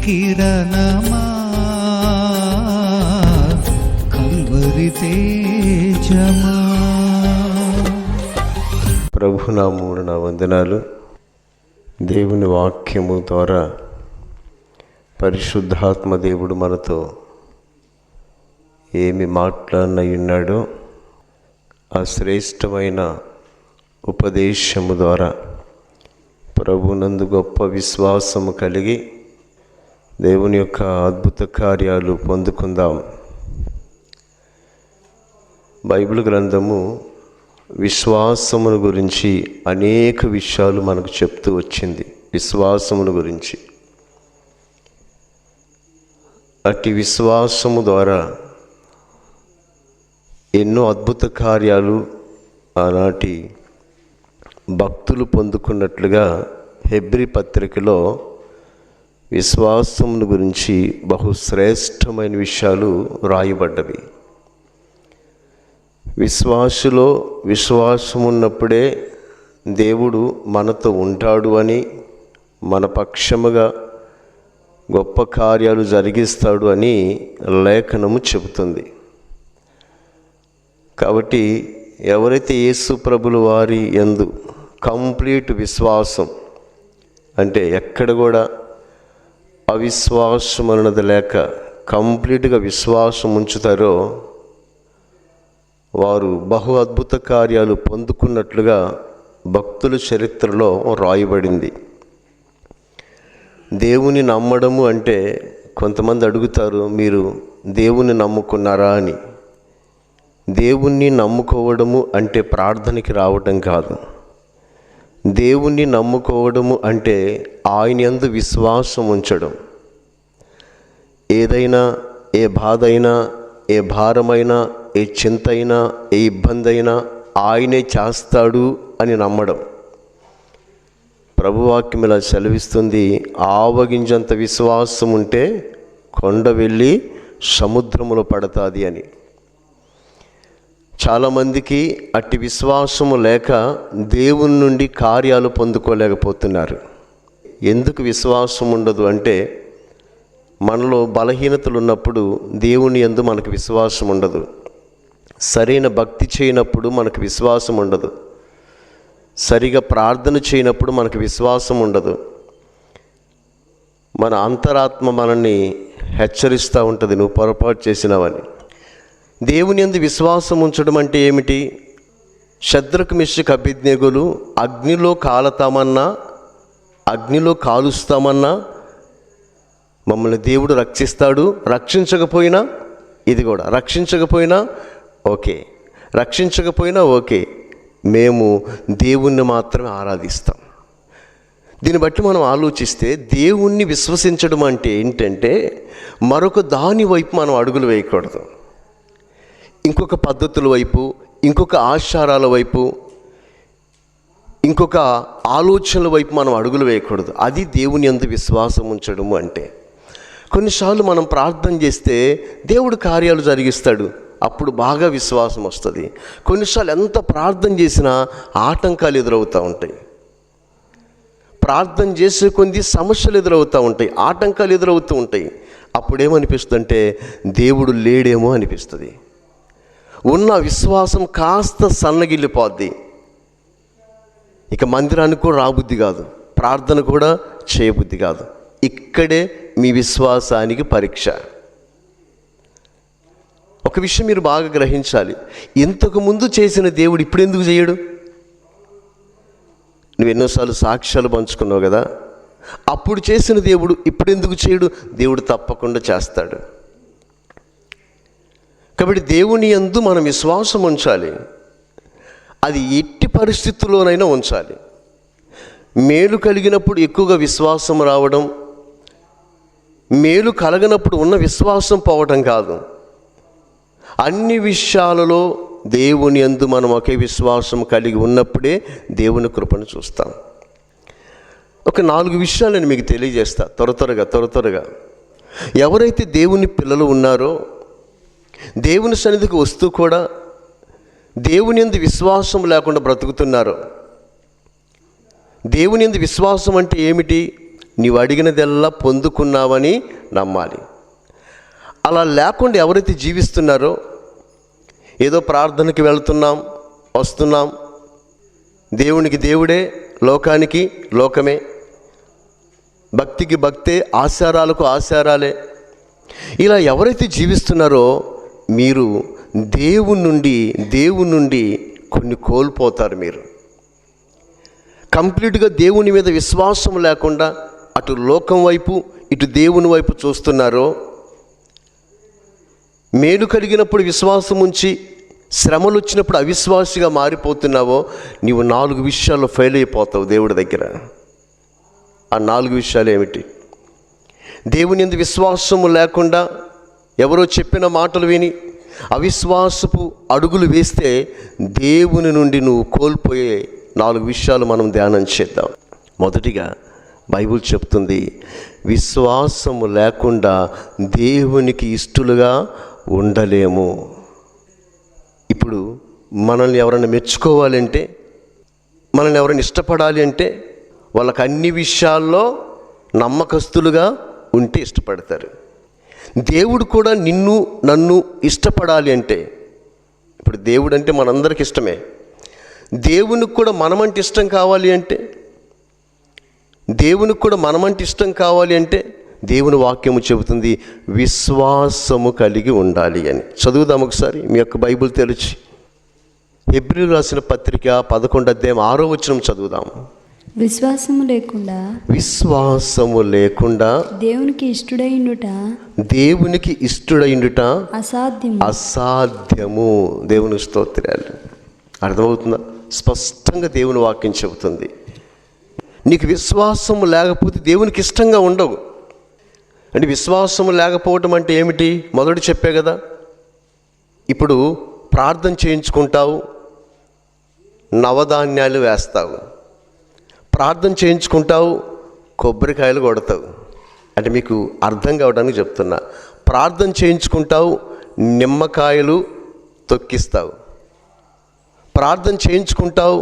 కిరణమా Calvary తేజమా. ప్రభునామమున నా వందనాలు. దేవుని వాక్యము ద్వారా పరిశుద్ధాత్మ దేవుడు మనతో ఏమి మాట్లాడినాడో ఆ శ్రేష్టమైన ఉపదేశము ద్వారా ప్రభునందు గొప్ప విశ్వాసము కలిగి దేవుని యొక్క అద్భుత కార్యాలు పొందుకుందాం. బైబిల్ గ్రంథము విశ్వాసమును గురించి అనేక విషయాలు మనకు చెప్తూ వచ్చింది. విశ్వాసమును గురించి, అట్టి విశ్వాసము ద్వారా ఎన్నో అద్భుత కార్యాలు ఆనాటి భక్తులు పొందుకున్నట్లుగా హెబ్రీ పత్రికలో విశ్వాసమును గురించి బహుశ్రేష్టమైన విషయాలు రాయబడ్డవి. విశ్వాసులో విశ్వాసం ఉన్నప్పుడే దేవుడు మనతో ఉంటాడు అని, మన పక్షముగా గొప్ప కార్యాలు జరిగిస్తాడు అని లేఖనము చెబుతుంది. కాబట్టి ఎవరైతే యేసు ప్రభుల వారి యందు కంప్లీట్ విశ్వాసం, అంటే ఎక్కడ కూడా అవిశ్వాసం అన్నది లేక కంప్లీట్గా విశ్వాసం ఉంచుతారో వారు బహు అద్భుత కార్యాలు పొందుకున్నట్లుగా భక్తుల చరిత్రలో రాయబడింది. దేవుని నమ్మడము అంటే కొంతమంది అడుగుతారు, మీరు దేవుని నమ్ముకున్నారా అని. దేవుణ్ణి నమ్ముకోవడము అంటే ప్రార్థనకి రావడం కాదు. దేవుణ్ణి నమ్ముకోవడము అంటే ఆయన యందు విశ్వాసం ఉంచడం. ఏదైనా, ఏ బాధ అయినా, ఏ భారమైనా, ఏ చింత అయినా, ఏ ఇబ్బంది అయినా ఆయనే చేస్తాడు అని నమ్మడం. ప్రభువాక్యం ఇలా సెలవిస్తుంది, ఆవగింజంత విశ్వాసం ఉంటే కొండ వెళ్ళి సముద్రములో పడతాది అని. చాలామందికి అట్టి విశ్వాసము లేక దేవుని నుండి కార్యాలు పొందుకోలేకపోతున్నారు. ఎందుకు విశ్వాసం ఉండదు అంటే, మనలో బలహీనతలు ఉన్నప్పుడు దేవుని యందు మనకు విశ్వాసం ఉండదు. సరైన భక్తి చేయనప్పుడు మనకు విశ్వాసం ఉండదు. సరిగా ప్రార్థన చేయనప్పుడు మనకు విశ్వాసం ఉండదు. మన అంతరాత్మ మనల్ని హెచ్చరిస్తూ ఉంటుంది, నువ్వు పొరపాటు చేసినావని. దేవుని యందు విశ్వాసం ఉంచడం అంటే ఏమిటి? శద్రకు, మెషకు, అబేద్నెగోలు అగ్నిలో కాలతామన్నా, అగ్నిలో కాలుస్తామన్నా మమ్మల్ని దేవుడు రక్షిస్తాడు. రక్షించకపోయినా, ఇది కూడా రక్షించకపోయినా ఓకే, రక్షించకపోయినా ఓకే, మేము దేవుణ్ణి మాత్రమే ఆరాధిస్తాం. దీన్ని బట్టి మనం ఆలోచిస్తే దేవుణ్ణి విశ్వసించడం అంటే ఏంటంటే మరొక దాని వైపు మనం అడుగులు వేయకూడదు. ఇంకొక పద్ధతుల వైపు, ఇంకొక ఆచారాల వైపు, ఇంకొక ఆలోచనల వైపు మనం అడుగులు వేయకూడదు. అది దేవుని యందు విశ్వాసం ఉంచడము అంటే. కొన్నిసార్లు మనం ప్రార్థన చేస్తే దేవుడు కార్యాలు జరిగిస్తాడు, అప్పుడు బాగా విశ్వాసం వస్తుంది. కొన్నిసార్లు ఎంత ప్రార్థన చేసినా ఆటంకాలు ఎదురవుతూ ఉంటాయి. ప్రార్థన చేసే కొన్ని సమస్యలు ఎదురవుతూ ఉంటాయి, ఆటంకాలు ఎదురవుతూ ఉంటాయి. అప్పుడేమనిపిస్తుంది అంటే దేవుడు లేడేమో అనిపిస్తుంది. ఉన్న విశ్వాసం కాస్త సన్నగిల్లిపోద్ది. ఇక మందిరానికి కూడా రాబుద్ధి కాదు, ప్రార్థన కూడా చేయబుద్ధి కాదు. ఇక్కడే మీ విశ్వాసానికి పరీక్ష. ఒక విషయం మీరు బాగా గ్రహించాలి, ఇంతకు ముందు చేసిన దేవుడు ఇప్పుడు ఎందుకు చేయడు? నువ్వు ఎన్నోసార్లు సాక్ష్యాలు పంచుకున్నావు కదా, అప్పుడు చేసిన దేవుడు ఇప్పుడు ఎందుకు చేయడు? దేవుడు తప్పకుండా చేస్తాడు. కాబట్టి దేవుని యందు మనం విశ్వాసం ఉంచాలి. అది ఎట్టి పరిస్థితుల్లోనైనా ఉంచాలి. మేలు కలిగినప్పుడు ఎక్కువగా విశ్వాసం రావడం, మేలు కలగనప్పుడు ఉన్న విశ్వాసం పోవటం కాదు. అన్ని విషయాలలో దేవుని యందు మనం ఒకే విశ్వాసం కలిగి ఉన్నప్పుడే దేవుని కృపను చూస్తాం. ఒక 4 విషయాలు నేను మీకు తెలియజేస్తా త్వరగా. ఎవరైతే దేవుని పిల్లలు ఉన్నారో, దేవుని సన్నిధికి వస్తూ కూడా దేవుని యందు విశ్వాసం లేకుండా బ్రతుకుతున్నారు. దేవుని యందు విశ్వాసం అంటే ఏమిటి? నీవు అడిగినదెల్లా పొందుకున్నావని నమ్మాలి. అలా లేకుండా ఎవరైతే జీవిస్తున్నారో, ఏదో ప్రార్థనకి వెళ్తున్నాం వస్తున్నాం, దేవునికి దేవుడే, లోకానికి లోకమే, భక్తికి భక్తే, ఆచారాలకు ఆచారాలే, ఇలా ఎవరైతే జీవిస్తున్నారో మీరు దేవుని నుండి కొన్ని కోల్పోతారు. మీరు కంప్లీట్గా దేవుని మీద విశ్వాసం లేకుండా అటు లోకం వైపు ఇటు దేవుని వైపు చూస్తున్నారో, మేలు కలిగినప్పుడు విశ్వాసం ఉంచి శ్రమలు వచ్చినప్పుడు అవిశ్వాసిగా మారిపోతున్నావో, నీవు 4 విషయాల్లో ఫెయిల్ అయిపోతావు దేవుడి దగ్గర. ఆ 4 విషయాలు ఏమిటి? దేవుని యందు విశ్వాసము లేకుండా ఎవరో చెప్పిన మాటలు విని అవిశ్వాసపు అడుగులు వేస్తే దేవుని నుండి నువ్వు కోల్పోయే 4 విషయాలు మనం ధ్యానం చేద్దాం. మొదటిగా బైబిల్ చెప్తుంది, విశ్వాసము లేకుండా దేవునికి ఇష్టలుగా ఉండలేము. ఇప్పుడు మనల్ని ఎవరైనా మెచ్చుకోవాలంటే, మనల్ని ఎవరైనా ఇష్టపడాలి అంటే వాళ్ళకి అన్ని విషయాల్లో నమ్మకస్తులుగా ఉంటే ఇష్టపడతారు. దేవుడు కూడా నిన్ను నన్ను ఇష్టపడాలి అంటే, ఇప్పుడు దేవుడు అంటే మనందరికి ఇష్టమే, దేవునికి కూడా మనమంటే ఇష్టం కావాలి అంటే, దేవుని వాక్యము చెబుతుంది విశ్వాసము కలిగి ఉండాలి అని. చదువుదాం ఒకసారి మీ యొక్క బైబిల్ తెరిచి. హెబ్రీయులకు రాసిన పత్రిక 11వ అధ్యాయం 6వ వచనం చదువుదాం. విశ్వాసము లేకుండా దేవునికి ఇష్టడైండుట అసాధ్యము. దేవుని స్తోత్రాలు. అర్థమవుతుందా? స్పష్టంగా దేవుని వాక్యం చెబుతుంది. నీకు విశ్వాసము లేకపోతే దేవునికి ఇష్టంగా ఉండవు. అంటే విశ్వాసము లేకపోవటం అంటే ఏమిటి? మొదటి చెప్పే కదా, ఇప్పుడు ప్రార్థన చేయించుకుంటావు, నవధాన్యాలు వేస్తావు, ప్రార్థన చేయించుకుంటావు, కొబ్బరికాయలు కొడతావు. అంటే మీకు అర్థం కావడానికి చెప్తున్నా. ప్రార్థన చేయించుకుంటావు, నిమ్మకాయలు తొక్కిస్తావు, ప్రార్థన చేయించుకుంటావు,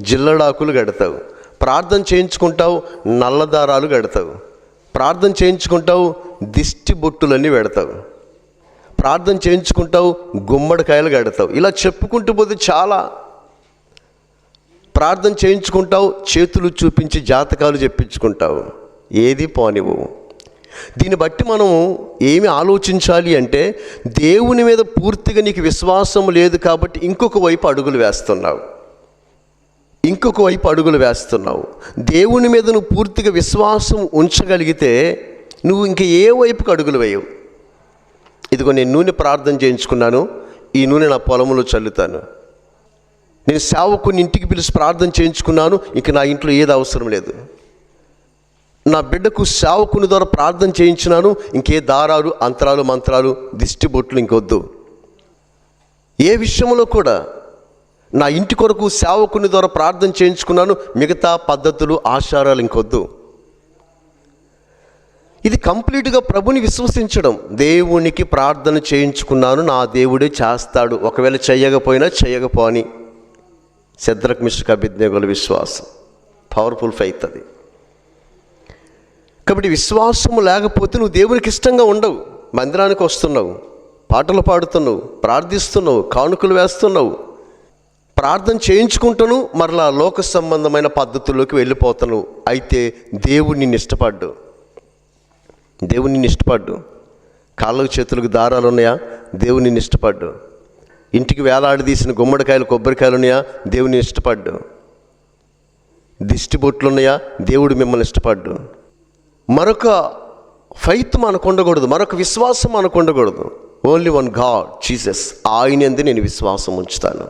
జిల్లడాకులు కడతావు, ప్రార్థన చేయించుకుంటావు, నల్లదారాలు కడతావు, ప్రార్థన చేయించుకుంటావు, దిష్టి బొట్టులన్నీ పెడతావు, ప్రార్థన చేయించుకుంటావు, గుమ్మడికాయలు కడతావు. ఇలా చెప్పుకుంటూ పోతే చాలా. ప్రార్థన చేయించుకుంటావు, చేతులు చూపించి జాతకాలు చెప్పించుకుంటావు, ఏది పోనివ్వు. దీన్ని బట్టి మనం ఏమి ఆలోచించాలి అంటే, దేవుని మీద పూర్తిగా నీకు విశ్వాసం లేదు కాబట్టి ఇంకొక వైపు అడుగులు వేస్తున్నావు. దేవుని మీద నువ్వు పూర్తిగా విశ్వాసం ఉంచగలిగితే నువ్వు ఇంక ఏ వైపుకు అడుగులు వేయవు. ఇదిగో నేను నూనె ప్రార్థన చేయించుకున్నాను, ఈ నూనె నా పొలంలో చల్లుతాను. నేను సేవకుని ఇంటికి పిలిచి ప్రార్థన చేయించుకున్నాను, ఇంక నా ఇంట్లో ఏది అవసరం లేదు. నా బిడ్డకు సేవకుని ద్వారా ప్రార్థన చేయించినాను, ఇంకే దారాలు, అంతరాలు, మంత్రాలు, దిష్టి బొట్లు ఇంకొద్దు. ఏ విషయంలో కూడా నా ఇంటి కొరకు సేవకుని ద్వారా ప్రార్థన చేయించుకున్నాను, మిగతా పద్ధతులు, ఆచారాలు ఇంకొద్దు. ఇది కంప్లీట్గా ప్రభుని విశ్వసించడం. దేవునికి ప్రార్థన చేయించుకున్నాను, నా దేవుడే చేస్తాడు, ఒకవేళ చేయకపోని. శద్రక్ మిషక్ అబేద్నెగోల విశ్వాసం, పవర్ఫుల్ ఫెయిత్ అది. కాబట్టి విశ్వాసము లేకపోతే నువ్వు దేవునికి ఇష్టంగా ఉండవు. మందిరానికి వస్తున్నావు, పాటలు పాడుతున్నావు, ప్రార్థిస్తున్నావు, కానుకలు వేస్తున్నావు, ప్రార్థన చేయించుకుంటాను, మరలా లోక సంబంధమైన పద్ధతుల్లోకి వెళ్ళిపోతాను. అయితే దేవుడు నిన్ను ఇష్టపడ్డు. కాళ్ళకు చేతులకు దారాలు ఉన్నాయా? దేవుడు నిన్ను ఇష్టపడ్డు. ఇంటికి వేలాడదీసిన గుమ్మడికాయలు, కొబ్బరికాయలు ఉన్నాయా? దేవుని ఇష్టపడ్డు. దిష్టి బొట్లు ఉన్నాయా? దేవుడు మిమ్మల్ని ఇష్టపడ్డు. మరొక ఫెయిత్ మనకు ఉండకూడదు, మరొక విశ్వాసం మనకు ఉండకూడదు. Only one God, Jesus. ఆయన యందు నేను విశ్వాసం ఉంచుతాను.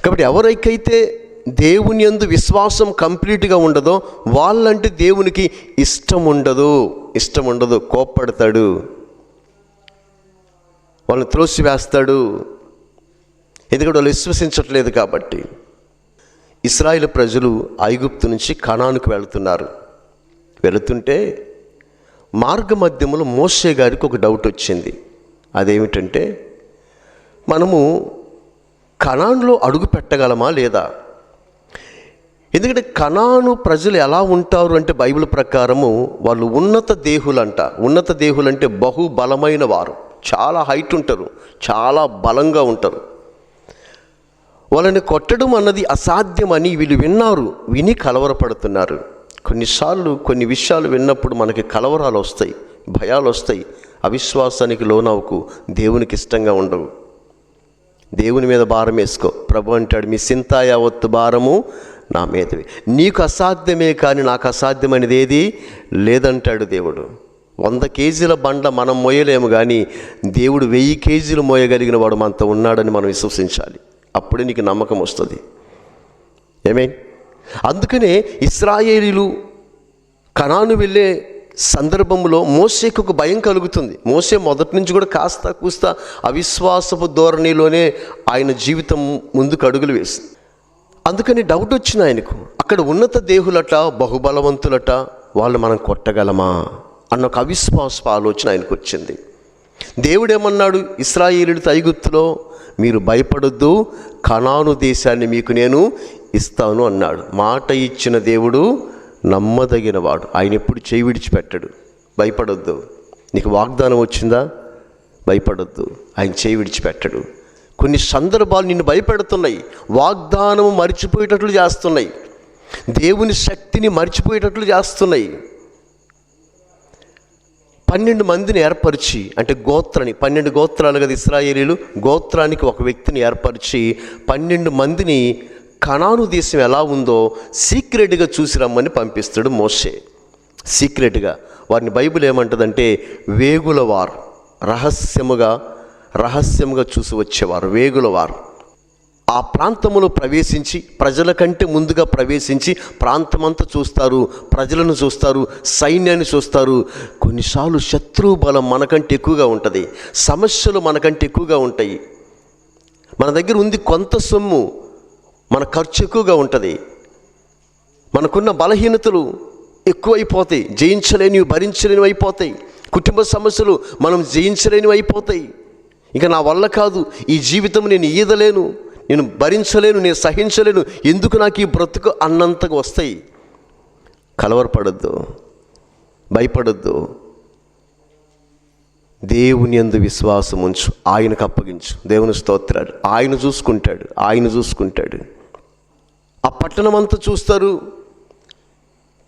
కాబట్టి ఎవరికైతే దేవుని యందు విశ్వాసం కంప్లీట్గా ఉండదో వాళ్ళంటే దేవునికి ఇష్టం ఉండదు. కోప్పడతాడు, వాళ్ళని త్రోసివేస్తాడు. ఎందుకంటే వాళ్ళు విశ్వసించట్లేదు కాబట్టి. ఇశ్రాయేలు ప్రజలు ఐగుప్తు నుంచి కనానుకు వెళుతుంటే మార్గ మధ్యములో మోషే గారికి ఒక డౌట్ వచ్చింది. అదేమిటంటే, మనము కనానులో అడుగు పెట్టగలమా లేదా? ఎందుకంటే కనాను ప్రజలు ఎలా ఉంటారు అంటే బైబిల్ ప్రకారము వాళ్ళు ఉన్నత దేహులంట. ఉన్నత దేహులంటే బహు బలమైన వారు, చాలా హైట్ ఉంటారు, చాలా బలంగా ఉంటారు. వాళ్ళని కొట్టడం అన్నది అసాధ్యమని వీళ్ళు విన్నారు, విని కలవరపడుతున్నారు. కొన్నిసార్లు కొన్ని విషయాలు విన్నప్పుడు మనకి కలవరాలు వస్తాయి, భయాలు వస్తాయి. అవిశ్వాసానికి లోనవుకు, దేవునికి ఇష్టంగా ఉండవు. దేవుని మీద భారం వేసుకో. ప్రభు అంటాడు, మీ చింత యావత్తు భారము నా మీదవి. నీకు అసాధ్యమే కానీ నాకు అసాధ్యమైనది ఏది లేదంటాడు దేవుడు. 100 కేజీల బండ మనం మోయలేము, కానీ దేవుడు 1000 కేజీలు మోయగలిగిన వాడు మనతో ఉన్నాడని మనం విశ్వసించాలి. అప్పుడే నీకు నమ్మకం వస్తుంది. ఏమేన్? అందుకనే ఇశ్రాయేలీలు కనాను వెళ్ళే సందర్భంలో మోసేకు ఒక భయం కలుగుతుంది. మోసే మొదటి నుంచి కూడా కాస్త కూస్త అవిశ్వాసపు ధోరణిలోనే ఆయన జీవితం ముందుకు అడుగులు వేసింది. అందుకని డౌట్ వచ్చింది ఆయనకు. అక్కడ ఉన్నత దేహులట, బహుబలవంతులట, వాళ్ళు మనం కొట్టగలమా అన్న ఒక అవిశ్వాస ఆలోచన ఆయనకు వచ్చింది. దేవుడేమన్నాడు ఇశ్రాయేలీయులతో ఐగుప్తులో, మీరు భయపడొద్దు, కనాను దేశాన్ని మీకు నేను ఇస్తాను అన్నాడు. మాట ఇచ్చిన దేవుడు నమ్మదగినవాడు, ఆయన ఎప్పుడు చేయి విడిచిపెట్టడు. భయపడొద్దు. నీకు వాగ్దానం వచ్చిందా? భయపడొద్దు, ఆయన చేయి విడిచిపెట్టడు. కొన్ని సందర్భాలు నిన్ను భయపెడుతున్నాయి, వాగ్దానం మర్చిపోయేటట్లు చేస్తున్నాయి, దేవుని శక్తిని మర్చిపోయేటట్లు చేస్తున్నాయి. 12 మందిని ఏర్పరిచి, అంటే గోత్రాన్ని, 12 గోత్రాలు కదా ఇశ్రాయేలీలు, గోత్రానికి ఒక వ్యక్తిని ఏర్పరిచి 12 మందిని కనాను దేశం ఎలా ఉందో సీక్రెట్గా చూసి రమ్మని పంపిస్తాడు మోషే. సీక్రెట్గా వారిని బైబిల్ ఏమంటుందంటే వేగులవారు, రహస్యముగా చూసి వచ్చేవారు, వేగులవారు. ఆ ప్రాంతంలో ప్రవేశించి, ప్రజల కంటే ముందుగా ప్రవేశించి ప్రాంతమంతా చూస్తారు, ప్రజలను చూస్తారు, సైన్యాన్ని చూస్తారు. కొన్నిసార్లు శత్రు బలం మనకంటే ఎక్కువగా ఉంటుంది, సమస్యలు మనకంటే ఎక్కువగా ఉంటాయి. మన దగ్గర ఉంది కొంత సొమ్ము, మన ఖర్చు ఎక్కువగా ఉంటుంది, మనకున్న బలహీనతలు ఎక్కువైపోతాయి, జయించలేనివి భరించలేనివి అయిపోతాయి. కుటుంబ సమస్యలు మనం జయించలేనివి అయిపోతాయి. ఇక నా వల్ల కాదు, ఈ జీవితం నేను ఈదలేను, నేను భరించలేను, నేను సహించలేను, ఎందుకు నాకు ఈ బ్రతుకు అన్నంతగా వస్తాయి. కలవరపడద్దు, భయపడద్దు. దేవుని యందు విశ్వాసం ఉంచు, ఆయనకు అప్పగించు. దేవుని స్తోత్రాలు. ఆయన చూసుకుంటాడు. ఆ పట్టణం అంతా చూస్తారు,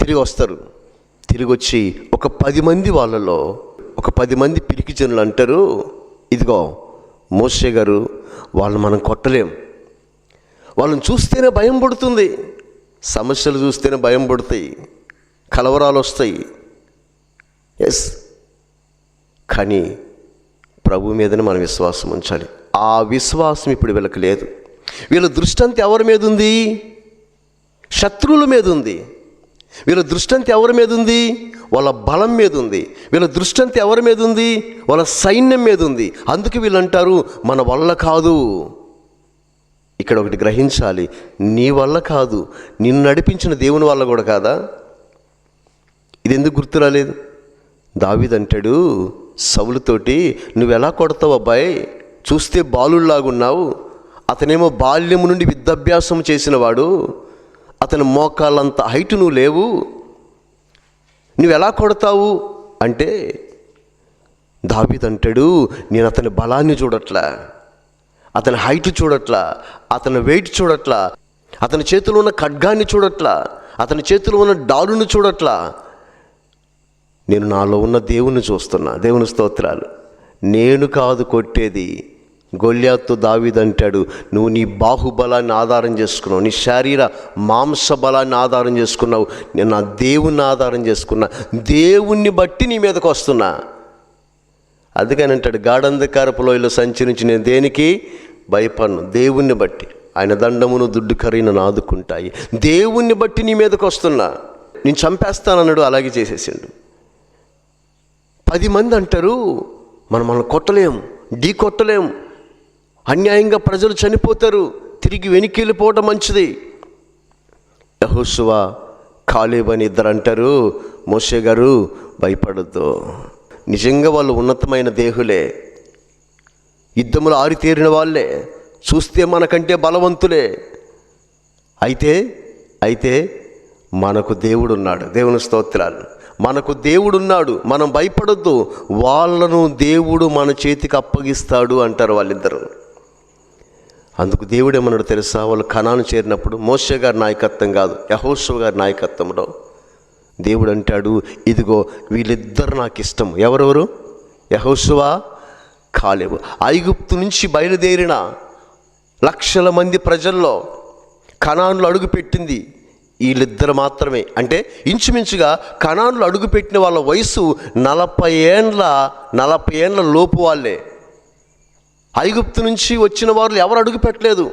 తిరిగి వస్తారు. తిరిగి వచ్చి ఒక 10 మంది వాళ్ళలో ఒక 10 మంది పిరికి జనులు అంటారు, ఇదిగో మోషే గారు, వాళ్ళని మనం కొట్టలేం, వాళ్ళని చూస్తేనే భయం పడుతుంది, సమస్యలు చూస్తేనే భయం పడతాయి, కలవరాలు వస్తాయి. ఎస్, కానీ ప్రభు మీదనే మనం విశ్వాసం ఉంచాలి. ఆ విశ్వాసం ఇప్పుడు వీళ్ళకి లేదు. వీళ్ళ దృష్టి అంతా ఎవరి మీద ఉంది? శత్రువుల మీద ఉంది. వీళ్ళ దృష్టి అంతా ఎవరి మీద ఉంది? వాళ్ళ బలం మీద ఉంది. వీళ్ళ దృష్టి అంతా ఎవరి మీద ఉంది? వాళ్ళ సైన్యం మీద ఉంది. అందుకే వీళ్ళు అంటారు, మన వల్ల కాదు. ఇక్కడ ఒకటి గ్రహించాలి, నీ వల్ల కాదు, నిన్ను నడిపించిన దేవుని వల్ల కూడా కాదా? ఇది ఎందుకు గుర్తు రాలేదు? దావీదు అంటాడు సౌలుతోటి, నువ్వెలా కొడతావు అబ్బాయి, చూస్తే బాలుల్లాగున్నావు, అతనేమో బాల్యము నుండి విద్యాభ్యాసం చేసినవాడు, అతని మోకాళ్ళంత హైట్ నువ్వు లేవు, నువ్వెలా కొడతావు అంటే, దావీదు అంటాడు, నేను అతని బలాన్ని చూడట్లా, అతని హైట్ చూడట్లా, అతని వెయిట్ చూడట్లా, అతని చేతిలో ఉన్న ఖడ్గాన్ని చూడట్లా, అతని చేతిలో ఉన్న డాలును చూడట్లా, నేను నాలో ఉన్న దేవుణ్ణి చూస్తున్నా. దేవుని స్తోత్రాలు. నేను కాదు కొట్టేది. గొల్యాతు దావీదు అంటాడు, నువ్వు నీ బాహుబలాన్ని ఆధారం చేసుకున్నావు, నీ శరీర మాంస బలాన్ని ఆధారం చేసుకున్నావు, నేను నా దేవుణ్ణి ఆధారం చేసుకున్నా, దేవుణ్ణి బట్టి నీ మీదకి వస్తున్నా. అందుకని అంటాడు, గాఢంధకారపు లోయలో సంచరించి నేను దేనికి భయపడను, దేవుణ్ణి బట్టి. ఆయన దండమును దుడ్డు ఖరీదును ఆదుకుంటాయి. దేవుణ్ణి బట్టి నీ మీదకి వస్తున్నా, నేను చంపేస్తానన్నాడు, అలాగే చేసేసాడు. 10 మంది అంటారు, మనల్ని కొట్టలేం, ఢీ కొట్టలేం, అన్యాయంగా ప్రజలు చనిపోతారు, తిరిగి వెనక్కి వెళ్ళిపోవడం మంచిది. యెహోషువ, కాలేబు అని 2 అంటారు, మోషే గారు భయపడద్దు, నిజంగా వాళ్ళు ఉన్నతమైన దేహులే, యుద్ధములు ఆరితేరిన వాళ్ళే, చూస్తే మనకంటే బలవంతులే, అయితే అయితే మనకు దేవుడు ఉన్నాడు. దేవుని స్తోత్రాలు. మనకు దేవుడు ఉన్నాడు, మనం భయపడొద్దు. వాళ్ళను దేవుడు మన చేతికి అప్పగిస్తాడు అంటారు వాళ్ళిద్దరు. అందుకు దేవుడు ఏమన్నాడు తెలుసా? వాళ్ళు కనాను చేరినప్పుడు మోషే గారి నాయకత్వం కాదు, యెహోషువ గారి నాయకత్వంలో దేవుడు అంటాడు, ఇదిగో వీళ్ళిద్దరు నాకు ఇష్టం. ఎవరెవరు? యెహోషువ, కాలేబు. ఐగుప్తు నుంచి బయలుదేరిన లక్షల మంది ప్రజల్లో కనానులో అడుగుపెట్టింది వీళ్ళిద్దరు మాత్రమే. అంటే ఇంచుమించుగా కనానులో అడుగుపెట్టిన వాళ్ళ వయసు 40 ఏండ్ల లోపు వాళ్ళే. ఐగుప్తు నుంచి వచ్చిన వారు ఎవరు అడుగు పెట్టలేదు.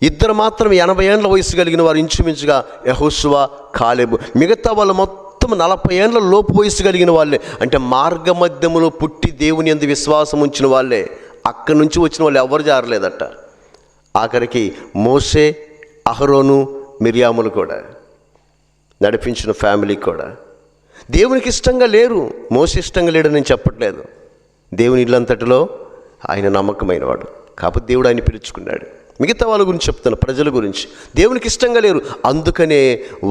ఇద్దరు మాత్రమే 80 ఏండ్ల వయసు కలిగిన వారు, ఇంచుమించుగా యెహోషువ, కాలేబు. మిగతా వాళ్ళు మొత్తం 40 ఏండ్ల లోపు వయసు కలిగిన వాళ్ళే. అంటే మార్గ మధ్యములో పుట్టి దేవుని యందు విశ్వాసం ఉంచిన వాళ్ళే. అక్కడి నుంచి వచ్చిన వాళ్ళు ఎవరు జారలేదట. ఆఖరికి మోషే, అహరోను, మిరియాములు కూడా నడిపించిన ఫ్యామిలీ కూడా దేవునికి ఇష్టంగా లేరు. మోషే ఇష్టంగా లేడని నేను చెప్పట్లేదు. దేవుని ఇల్లంతటిలో ఆయన నమ్మకమైన వాడు కాబట్టి దేవుడు ఆయన పిలుచుకున్నాడు. మిగతా వాళ్ళ గురించి చెప్తున్నా, ప్రజల గురించి. దేవునికి ఇష్టంగా లేరు, అందుకనే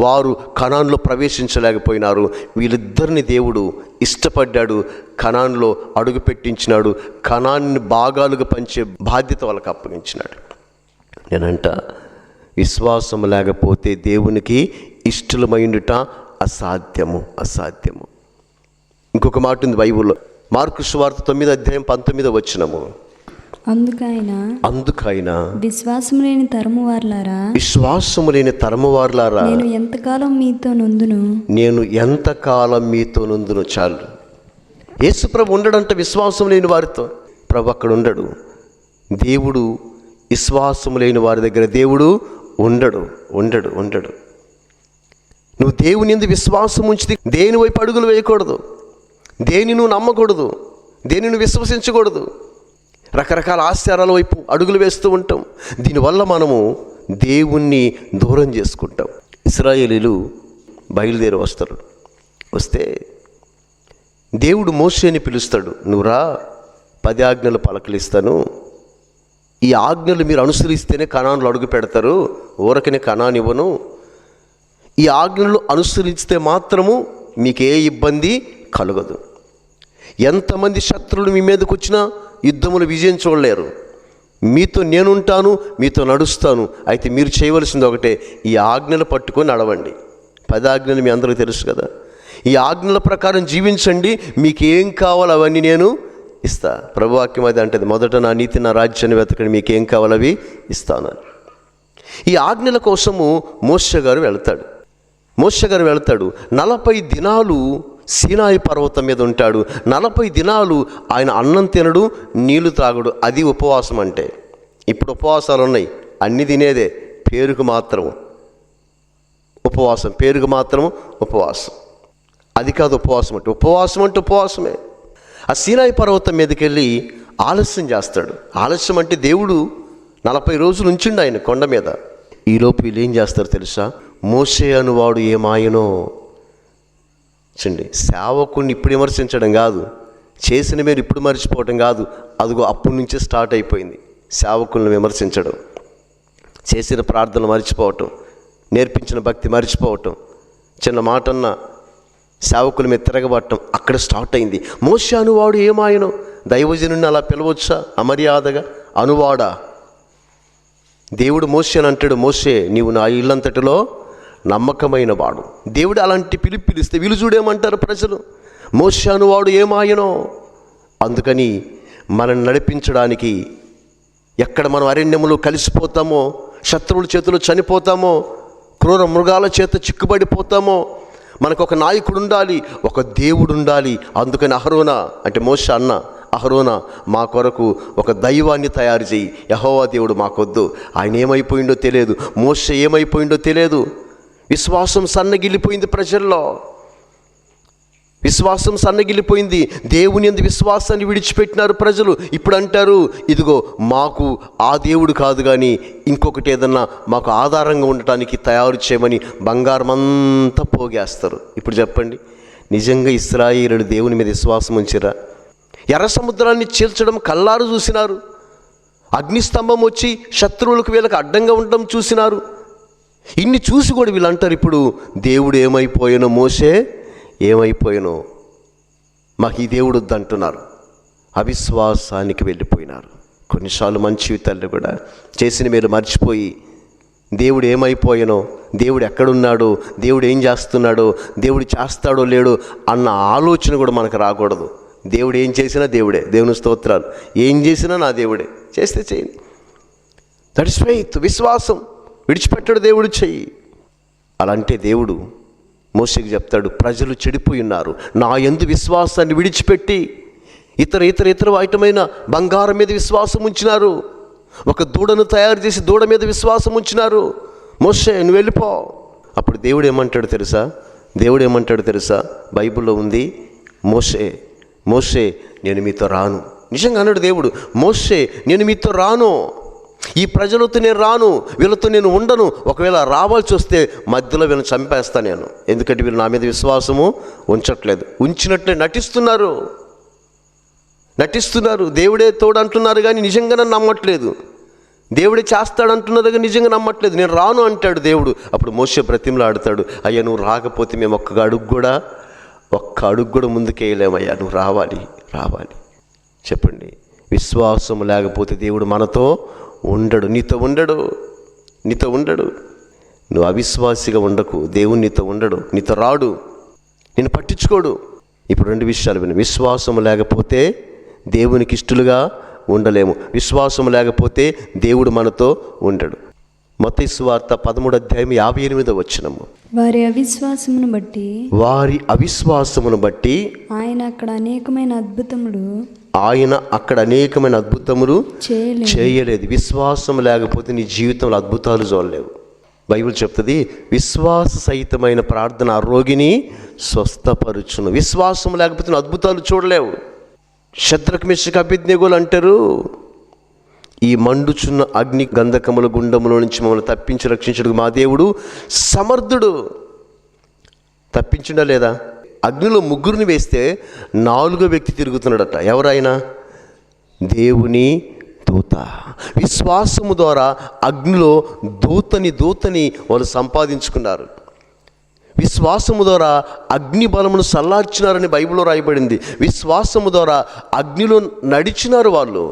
వారు కనానులో ప్రవేశించలేకపోయినారు. వీళ్ళిద్దరిని దేవుడు ఇష్టపడ్డాడు, కనానులో అడుగు పెట్టించినాడు, కనాన్ని భాగాలుగా పంచే బాధ్యత వాళ్ళకి అప్పగించినాడు. నేనంట విశ్వాసం లేకపోతే దేవునికి ఇష్టలమైండుట అసాధ్యము. ఇంకొక మాట ఉంది బైబిల్లో, మార్కు సువార్త 9:19 అందుకైన విశ్వాసము లేని తరము వార్లారా నేను ఎంతకాలం మీతో నుందును. చాలు. యేసు ప్రభు ఉండడంట విశ్వాసం లేని వారితో. ప్రభు అక్కడ ఉండడు. దేవుడు విశ్వాసం లేని వారి దగ్గర దేవుడు ఉండడు. నువ్వు దేవుని యందు విశ్వాసం ఉంచి దేని వైపు అడుగులు వేయకూడదు, దేని నువ్వు నమ్మకూడదు, దేని నువ్వు విశ్వసించకూడదు. రకరకాల ఆచారాల వైపు అడుగులు వేస్తూ ఉంటాం. దీనివల్ల మనము దేవుణ్ణి దూరం చేసుకుంటాం. ఇశ్రాయేలీలు బయలుదేరి వస్తే దేవుడు మోషేని పిలుస్తాడు, నువ్వు రా, 10 ఆజ్ఞలు పలకలిస్తాను. ఈ ఆజ్ఞలు మీరు అనుసరిస్తేనే కనానులో అడుగు పెడతారు, ఊరకనే కనాను ఇవ్వను. ఈ ఆజ్ఞలు అనుసరిస్తే మాత్రము మీకే ఇబ్బంది కలగదు. ఎంతమంది శత్రువులు మీ మీదకి వచ్చినా యుద్ధములు విజయం చూడలేరు. మీతో నేనుంటాను, మీతో నడుస్తాను. అయితే మీరు చేయవలసింది ఒకటే, ఈ ఆజ్ఞలు పట్టుకొని నడవండి. 10 ఆజ్ఞలు మీ అందరికీ తెలుసు కదా. ఈ ఆజ్ఞల ప్రకారం జీవించండి, మీకేం కావాలో అవన్నీ నేను ఇస్తా. ప్రభువాక్యం అది అంటది, మొదట నా నీతి నా రాజ్యాన్ని వెతకండి, మీకేం కావాలో అవి ఇస్తాను. ఈ ఆజ్ఞల కోసము మోషే గారు వెళ్తాడు. 40 దినాలు సీనాయి పర్వతం మీద ఉంటాడు. 40 దినాలు ఆయన అన్నం తినడు, నీళ్లు తాగడు. అది ఉపవాసం అంటే. ఇప్పుడు ఉపవాసాలు ఉన్నాయి, అన్ని తినేదే, పేరుకు మాత్రం ఉపవాసం. అది కాదు ఉపవాసం అంటే. ఉపవాసమే. ఆ సీనాయి పర్వతం మీదకి వెళ్ళి ఆలస్యం చేస్తాడు. ఆలస్యం అంటే దేవుడు 40 రోజులు ఉంచిండు ఆయన కొండ మీద. ఈలోపు వీళ్ళు ఏం చేస్తారు తెలుసా? మోషే అనువాడు ఏమాయనో చూడండి. సేవకుని ఇప్పుడు విమర్శించడం కాదు, చేసిన మీరు ఇప్పుడు మర్చిపోవటం కాదు. అదిగో అప్పటి నుంచే స్టార్ట్ అయిపోయింది సేవకులను విమర్శించడం, చేసిన ప్రార్థనలు మర్చిపోవటం, నేర్పించిన భక్తి మర్చిపోవటం, చిన్న మాట అన్న సేవకుల మీద తిరగబట్టడం అక్కడ స్టార్ట్ అయింది. మోషే అనువాడు ఏమాయనో. దైవజనుడిని అలా పిలవచ్చా అమర్యాదగా? అనువాడా? దేవుడు మోషే అని అంటాడు, మోషే నీవు నా ఇల్లంతటిలో నమ్మకమైన వాడు. దేవుడు అలాంటి పిలిస్తే వీళ్ళు చూడేమంటారు ప్రజలు? మోషే అనువాడు ఏమాయనో. అందుకని మనల్ని నడిపించడానికి ఎక్కడ మనం అరణ్యములో కలిసిపోతామో, శత్రువుల చేతిలో చనిపోతామో, క్రూర మృగాల చేత చిక్కుబడిపోతామో, మనకు ఒక నాయకుడు ఉండాలి, ఒక దేవుడు ఉండాలి. అందుకని అహరోనా అంటే మోషే అన్న, అహరోనా మా కొరకు ఒక దైవాన్ని తయారు చేయి. యెహోవా దేవుడు మాకొద్దు. ఆయన ఏమైపోయిందో తెలియదు, మోషే ఏమైపోయిందో తెలియదు. విశ్వాసం సన్నగిల్లిపోయింది ప్రజల్లో, విశ్వాసం సన్నగిల్లిపోయింది. దేవుని యందు విశ్వాసాన్ని విడిచిపెట్టినారు ప్రజలు. ఇప్పుడు అంటారు, ఇదిగో మాకు ఆ దేవుడు కాదు కానీ ఇంకొకటి ఏదన్నా మాకు ఆధారంగా ఉండటానికి తయారు చేయమని బంగారం అంతా పోగేస్తారు. ఇప్పుడు చెప్పండి, నిజంగా ఇశ్రాయేలీయులు దేవుని మీద విశ్వాసం ఉంచిరా? ఎర్ర సముద్రాన్ని చీల్చడం కల్లారు చూసినారు. అగ్నిస్తంభం వచ్చి శత్రువులకు వీళ్ళకి అడ్డంగా ఉండడం చూసినారు. ఇన్ని చూసి కూడా వీళ్ళు అంటారు ఇప్పుడు దేవుడు ఏమైపోయానో, మోసే ఏమైపోయానో, మాకు ఈ దేవుడు వద్దంటున్నారు. అవిశ్వాసానికి వెళ్ళిపోయినారు. కొన్నిసార్లు మంచి తల్లి కూడా చేసిన మీరు మర్చిపోయి దేవుడు ఏమైపోయానో, దేవుడు ఎక్కడున్నాడో, దేవుడు ఏం చేస్తున్నాడో, దేవుడు చేస్తాడో లేడో అన్న ఆలోచన కూడా మనకు రాకూడదు. దేవుడు ఏం చేసినా దేవుడే, దేవుని స్తోత్రాలు. ఏం చేసినా నా దేవుడే, చేస్తే చేయండి. దట్ ఇస్ ఫెయిత్, విశ్వాసం. విడిచిపెట్టాడు దేవుడు, చెయ్యి. అలా అంటే దేవుడు మోషేకి చెప్తాడు, ప్రజలు చెడిపోయి ఉన్నారు, నా యందు విశ్వాసాన్ని విడిచిపెట్టి ఇతర ఐటమైన బంగారం మీద విశ్వాసం ఉంచినారు, ఒక దూడను తయారు చేసి దూడ మీద విశ్వాసం ఉంచినారు. మోషే నువ్వు వెళ్ళిపో. అప్పుడు దేవుడు ఏమంటాడు తెలుసా? బైబిల్లో ఉంది, మోషే నేను మీతో రాను. నిజంగా అన్నాడు దేవుడు, మోషే నేను మీతో రాను, ఈ ప్రజలతో నేను రాను, వీళ్ళతో నేను ఉండను. ఒకవేళ రావాల్సి వస్తే మధ్యలో వీళ్ళని చంపేస్తాను నేను. ఎందుకంటే వీళ్ళు నా మీద విశ్వాసము ఉంచట్లేదు. ఉంచినట్లే నటిస్తున్నారు. దేవుడే తోడు అంటున్నారు కానీ నిజంగా నన్ను నమ్మట్లేదు. దేవుడే చేస్తాడంటున్నారు కానీ నిజంగా నమ్మట్లేదు. నేను రాను అంటాడు దేవుడు. అప్పుడు మోషే బ్రతిమలాడుతాడు, అయ్యా నువ్వు రాకపోతే మేము ఒక్క అడుగు కూడా ముందుకేయలేమయ్యా, నువ్వు రావాలి. చెప్పండి, విశ్వాసం లేకపోతే దేవుడు మనతో ఉండడు, నీతో ఉండడు. నువ్వు అవిశ్వాసిగా ఉండకు, దేవుడు నీతో ఉండడు, నీతో రాడు, నిన్ను పట్టించుకోడు. ఇప్పుడు 2 విషయాలు విను. విశ్వాసం లేకపోతే దేవునికి ఇష్టలుగా ఉండలేము. విశ్వాసం లేకపోతే దేవుడు మనతో ఉండడు. మత్తయి సువార్త 13:58 వారి అవిశ్వాసమును బట్టి ఆయన అక్కడ అనేకమైన అద్భుతములు చేయలేదు. విశ్వాసం లేకపోతే నీ జీవితంలో అద్భుతాలు చూడలేవు. బైబిల్ చెప్తుంది, విశ్వాస సహితమైన ప్రార్థన ఆ రోగిని స్వస్థపరుచును. విశ్వాసం లేకపోతే నువ్వు అద్భుతాలు చూడలేవు. శద్రకు మెషకు అబేద్నెగోలు అంటారు, ఈ మండుచున్న అగ్ని గంధకముల గుండములో నుంచి మమ్మల్ని తప్పించి రక్షించడానికి మా దేవుడు సమర్థుడు. తప్పించిండా లేదా? అగ్నిలో 3 వేస్తే 4వ వ్యక్తి తిరుగుతున్నాడట. ఎవరైనా? దేవుని దూత. విశ్వాసము ద్వారా అగ్నిలో దూతని వాళ్ళు సంపాదించుకున్నారు. విశ్వాసము ద్వారా అగ్ని బలమును సల్లార్చినారని బైబిల్లో రాయబడింది. విశ్వాసము ద్వారా అగ్నిలో నడిచినారు వాళ్ళు.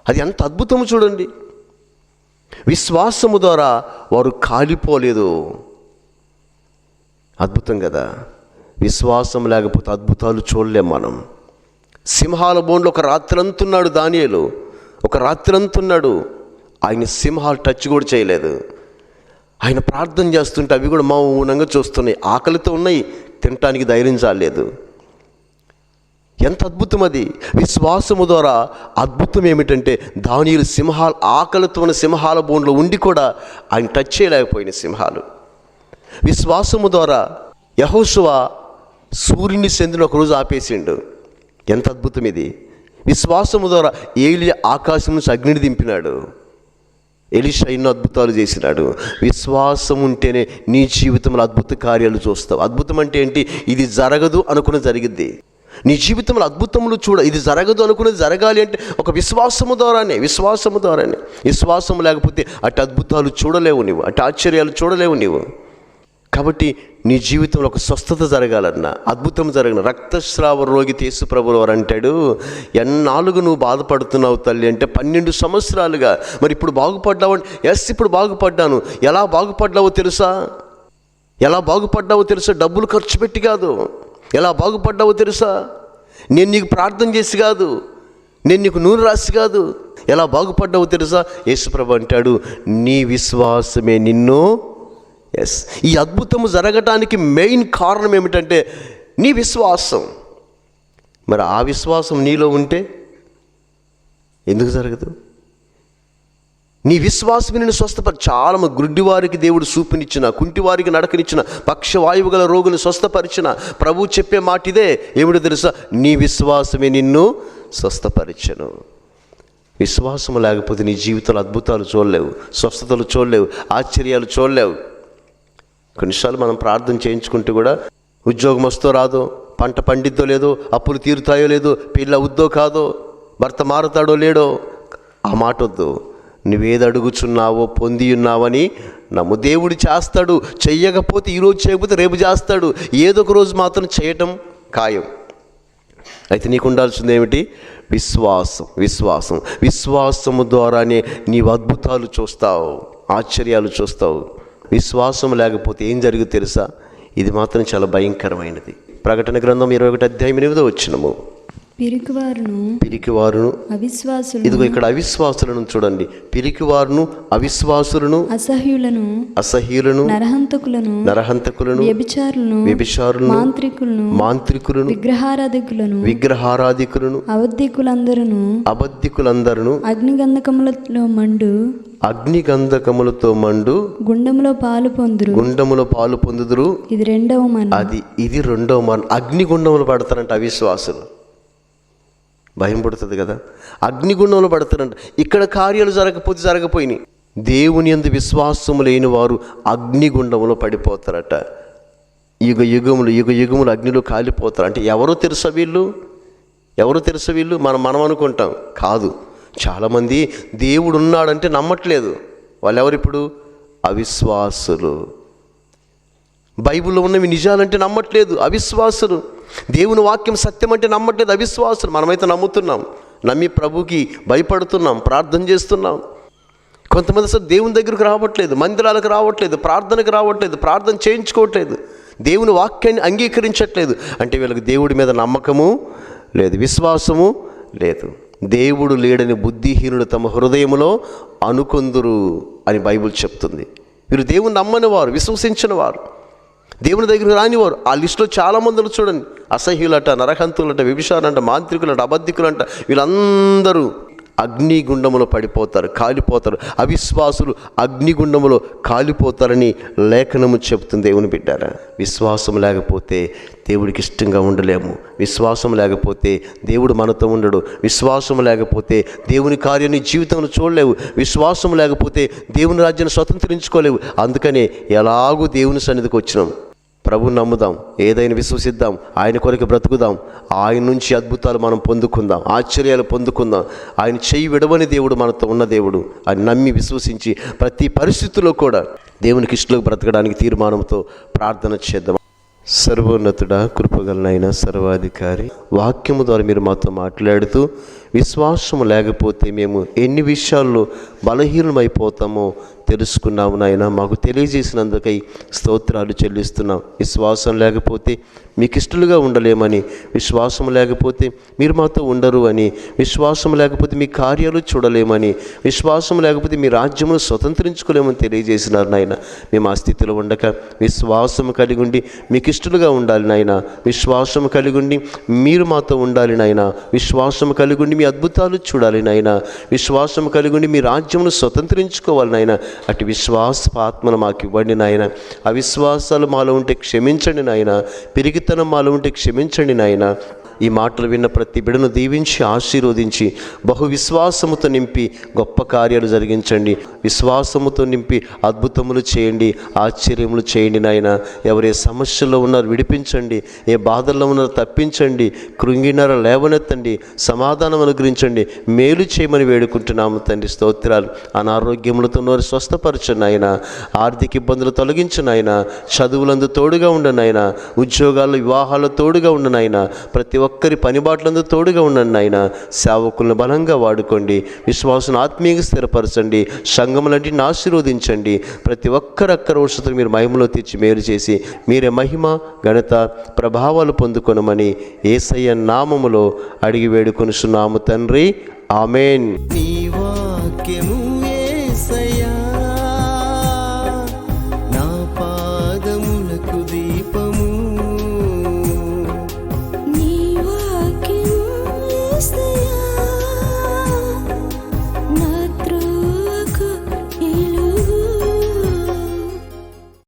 అది ఎంత అద్భుతము చూడండి. విశ్వాసము ద్వారా వారు కాలిపోలేదు. అద్భుతం కదా. విశ్వాసం లేకపోతే అద్భుతాలు చూడలేం మనం. సింహాల బోన్లో ఒక రాత్రంతున్నాడు దానియేలు, ఆయన సింహాలు టచ్ కూడా చేయలేదు. ఆయన ప్రార్థన చేస్తుంటే అవి కూడా మౌనంగా చూస్తున్నాయి. ఆకలితో ఉన్నాయి, తినటానికి ధైర్యం చాలేదు. ఎంత అద్భుతం అది. విశ్వాసము ద్వారా అద్భుతం ఏమిటంటే దానియేలు ఆకలితో ఉన్న సింహాల బోన్లో ఉండి కూడా ఆయన టచ్ చేయలేకపోయిన సింహాలు. విశ్వాసము ద్వారా యెహోషువ సూర్యుని చెందిన ఒకరోజు ఆపేసిండు. ఎంత అద్భుతం ఇది. విశ్వాసము ద్వారా ఏలియా ఆకాశం నుంచి అగ్నిని దింపినాడు. ఎలీషా ఎన్నో అద్భుతాలు చేసినాడు. విశ్వాసం ఉంటేనే నీ జీవితంలో అద్భుత కార్యాలు చూస్తావు. అద్భుతం అంటే ఏంటి? ఇది జరగదు అనుకున్నది జరిగిద్ది. నీ జీవితంలో అద్భుతములు ఇది జరగదు అనుకున్నది జరగాలి అంటే ఒక విశ్వాసము ద్వారానే. విశ్వాసం లేకపోతే అటు అద్భుతాలు చూడలేవు నీవు, అటు ఆశ్చర్యాలు చూడలేవు నీవు. కాబట్టి నీ జీవితంలో ఒక స్వస్థత జరగాలన్నా, అద్భుతం జరగను. రక్తస్రావ రోగి యేసు ప్రభువు వారు అంటాడు, ఎన్నాళ్ళుగా నువ్వు బాధపడుతున్నావు తల్లి అంటే 12 సంవత్సరాలుగా. మరి ఇప్పుడు బాగుపడ్డావు అంటే ఎస్ ఇప్పుడు బాగుపడ్డాను. ఎలా బాగుపడ్డావో తెలుసా? డబ్బులు ఖర్చు పెట్టి కాదు. ఎలా బాగుపడ్డావో తెలుసా? నేను నీకు ప్రార్థన చేసి కాదు, నేను నీకు నూనె రాసి కాదు. ఎలా బాగుపడ్డావో తెలుసా? యేసు ప్రభువు అంటాడు, నీ విశ్వాసమే నిన్ను. ఎస్, ఈ అద్భుతము జరగటానికి మెయిన్ కారణం ఏమిటంటే నీ విశ్వాసం. మరి ఆ విశ్వాసం నీలో ఉంటే ఎందుకు జరగదు? నీ విశ్వాసం నిన్ను చాలా గుడ్డివారికి దేవుడు చూపునిచ్చిన, కుంటివారికి నడకనిచ్చిన, పక్షవాయువు గల రోగులు స్వస్థపరిచిన ప్రభువు చెప్పే మాట ఇదే. ఏమిటో తెలుసా? నీ విశ్వాసమే నిన్ను స్వస్థపరిచను. విశ్వాసం లేకపోతే నీ జీవితంలో అద్భుతాలు చూడలేవు, స్వస్థతలు చూడలేవు, ఆశ్చర్యాలు చూడలేవు. కొన్నిసార్లు మనం ప్రార్థన చేయించుకుంటూ కూడా ఉద్యోగం వస్తో రాదో, పంట పండిద్దో లేదో, అప్పులు తీరుతాయో లేదో, పిల్ల అవుద్దో కాదో, భర్త మారుతాడో లేడో, ఆ మాట వద్దు. నువ్వేది అడుగుచున్నావో పొంది ఉన్నావని నమ్ము. దేవుడు చేస్తాడు, చెయ్యకపోతే ఈరోజు చేయకపోతే రేపు చేస్తాడు. ఏదో ఒక రోజు మాత్రం చేయటం ఖాయం. అయితే నీకు ఉండాల్సింది ఏమిటి? విశ్వాసం. విశ్వాసం విశ్వాసము ద్వారానే నీవు అద్భుతాలు చూస్తావు, ఆశ్చర్యాలు చూస్తావు. విశ్వాసం లేకపోతే ఏం జరుగుతుంది తెలుసా? ఇది మాత్రం చాలా భయంకరమైనది. ప్రకటన గ్రంథం 21:8 పిరికివారును అవిశ్వాసులను, ఇదిగో ఇక్కడ అవిశ్వాసులను చూడండి, పిరికివారును అవిశ్వాసులను అసహ్యులను నరహంతకులను వ్యభిచారులను మాంత్రికులను విగ్రహారాధికులను అబద్ధికులందరూ అగ్నిగంధకములతో మండు గుండములో పాలు పొందుదురు. ఇది రెండవ మరణం. అగ్నిగుండములు పడతారంట అవిశ్వాసులు. భయం పడుతుంది కదా, అగ్నిగుండంలో పడతారంట. ఇక్కడ కార్యాలు జరగపోయినాయి. దేవుని యందు విశ్వాసము లేని వారు అగ్నిగుండంలో పడిపోతారట. యుగ యుగములు అగ్నిలో కాలిపోతారు. అంటే ఎవరో తెలుసా వీళ్ళు? మనం అనుకుంటాం. కాదు, చాలామంది దేవుడు ఉన్నాడంటే నమ్మట్లేదు. వాళ్ళు ఎవరిప్పుడు? అవిశ్వాసులు. బైబిల్లో ఉన్నవి నిజాలంటే నమ్మట్లేదు, అవిశ్వాసులు. దేవుని వాక్యం సత్యం అంటే నమ్మట్లేదు, అవిశ్వాసులు. మనమైతే నమ్ముతున్నాం, నమ్మి ప్రభుకి భయపడుతున్నాం, ప్రార్థన చేస్తున్నాం. కొంతమంది అసలు దేవుని దగ్గరకు రావట్లేదు, మందిరాలకు రావట్లేదు, ప్రార్థనకు రావట్లేదు, ప్రార్థన చేయించుకోవట్లేదు, దేవుని వాక్యాన్ని అంగీకరించట్లేదు. అంటే వీళ్ళకి దేవుడి మీద నమ్మకము లేదు, విశ్వాసము లేదు. దేవుడు లేడని బుద్ధిహీనుడు తమ హృదయములో అనుకొందురు అని బైబిల్ చెప్తుంది. వీరు దేవుని నమ్మని వారు, విశ్వసించిన వారు, దేవుని దగ్గరికి రానివారు. ఆ లిస్టులో చాలామందిని చూడండి. అసహ్యులట, నరహంతులట, వ్యభిచారులంట, మాంత్రికులంట, అబద్ధికులంట. వీళ్ళందరూ అగ్నిగుండములో పడిపోతారు, కాలిపోతారు. అవిశ్వాసులు అగ్నిగుండములో కాలిపోతారని లేఖనము చెప్తుంది. దేవుని బిడ్డారా, విశ్వాసం లేకపోతే దేవుడికి ఇష్టంగా ఉండలేము. విశ్వాసం లేకపోతే దేవుడు మనతో ఉండడు. విశ్వాసం లేకపోతే దేవుని కార్యాన్ని జీవితంలో చూడలేవు. విశ్వాసం లేకపోతే దేవుని రాజ్యాన్ని స్వతంత్రించుకోలేవు. అందుకనే ఎలాగూ దేవుని సన్నిధికి వచ్చినాం. ప్రభువుని నమ్ముదాం, ఏదైనా విశ్వసిద్దాం, ఆయన కొరకు బ్రతుకుదాం, ఆయన నుంచి అద్భుతాలు మనం పొందుకుందాం, ఆశ్చర్యాలు పొందుకుందాం. ఆయన చెయ్యి విడవని దేవుడు మనతో ఉన్న దేవుడు. ఆయన నమ్మి విశ్వసించి ప్రతి పరిస్థితుల్లో కూడా దేవునికి ఇష్టంగా బ్రతకడానికి తీర్మానంతో ప్రార్థన చేద్దాం. సర్వోన్నతుడా, కృపగలనైనా సర్వాధికారి, వాక్యము ద్వారా మీరు మాతో మాట్లాడుతూ విశ్వాసము లేకపోతే మేము ఎన్ని విషయాల్లో బలహీనమైపోతామో తెలుసుకున్నాము నాయన. మాకు తెలియజేసినందుకై స్తోత్రాలు చెల్లిస్తున్నాం. విశ్వాసం లేకపోతే మీకు ఇష్టలుగా ఉండలేమని, విశ్వాసం లేకపోతే మీరు మాతో ఉండరు అని, విశ్వాసం లేకపోతే మీ కార్యాలు చూడలేమని, విశ్వాసం లేకపోతే మీ రాజ్యమును స్వతంత్రించుకోలేమని తెలియజేసినారు నాయన. మేము ఆ స్థితిలో ఉండక విశ్వాసం కలిగి ఉండి మీకు ఇష్టలుగా ఉండాలి నాయన. విశ్వాసం కలిగి ఉండి మీరు మాతో ఉండాలి నాయన. విశ్వాసం కలిగి ఉండి మీ అద్భుతాలు చూడాలి నాయన. విశ్వాసం కలిగి ఉండి మీ రాజ్యమును స్వతంత్రించుకోవాలి నాయన. అటు విశ్వాసపాత్మను మాకు ఇవ్వండి నాయన. అవిశ్వాసాలు మాలో ఉంటే క్షమించండి నాయన. పిరిగితనం మాలో ఉంటే క్షమించండి నాయన. ఈ మాటలు విన్న ప్రతి బిడను దీవించి ఆశీర్వదించి బహు విశ్వాసముతో నింపి గొప్ప కార్యాలు జరిగించండి. విశ్వాసముతో నింపి అద్భుతములు చేయండి, ఆశ్చర్యములు చేయండి నాయన. ఎవరే సమస్యల్లో ఉన్నారో విడిపించండి, ఏ బాధల్లో ఉన్నారో తప్పించండి, కృంగినారో లేవనెత్తండి, సమాధానం అనుగ్రహించండి, మేలు చేయమని వేడుకుంటున్నాము తండ్రి. స్తోత్రాలు. అనారోగ్యములతో ఉన్నవారు స్వస్థపరచండి ఆయన. ఆర్థిక ఇబ్బందులు తొలగించండి ఆయన. చదువులందు తోడుగా ఉండను ఆయన. ఉద్యోగాల్లో వివాహాల్లో తోడుగా ఉండను ఆయన. ప్రతి ఒక్కరి పనిబాట్లందు తోడుగా ఉండండి ఆయన. సేవకులను బలంగా వాడుకోండి. విశ్వాసం ఆత్మీయంగా స్థిరపరచండి. సంఘములన్నింటిని ఆశీర్వదించండి. ప్రతి ఒక్కరు అక్కరోషతను మీరు మహిమలో తెచ్చి మేలు చేసి మీరే మహిమ ఘనత ప్రభావాలు పొందుకొనమని యేసయ్య నామములో అడిగి వేడుకొనుచున్నాము తండ్రి. ఆమేన్. నీ వాక్యము